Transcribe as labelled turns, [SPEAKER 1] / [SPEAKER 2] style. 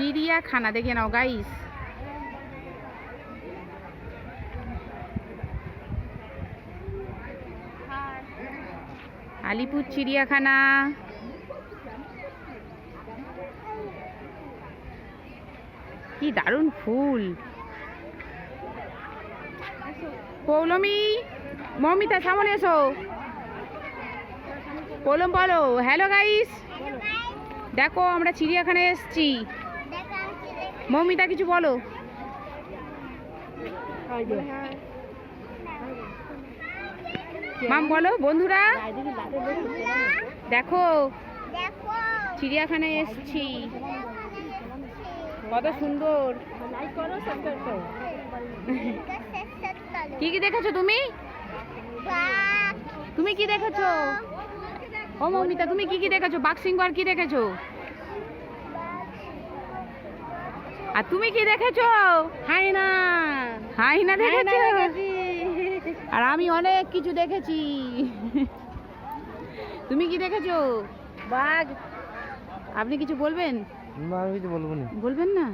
[SPEAKER 1] চিড়িয়াখানা দেখে নাও গাইস। আলিপুর চিড়িয়াখানা। কি দারুণ ফুল। পৌলমী, মৌমিতা সামনে এসো। পৌলম বলো হ্যালো গাইস। দেখো আমরা চিড়িয়াখানায় এসেছি। মৌমিতা কিছু বলো। মাম বলো বন্ধুরা। দেখো চিড়িয়াখানায় এসেছি, কত সুন্দর। কি কি দেখেছো তুমি? তুমি কি দেখেছো? ও মৌমিতা তুমি কি কি দেখেছো? বাঘ সিংহ আর কি দেখেছো? আর তুমি কি দেখেছো? হাইনা। হাইনা দেখেছো? আর আমি অনেক কিছু দেখেছি। তুমি কি দেখেছো? বাঘ। আপনি কিছু বলবেন?
[SPEAKER 2] না আমি কিছু বলবো না।
[SPEAKER 1] বলবেন না?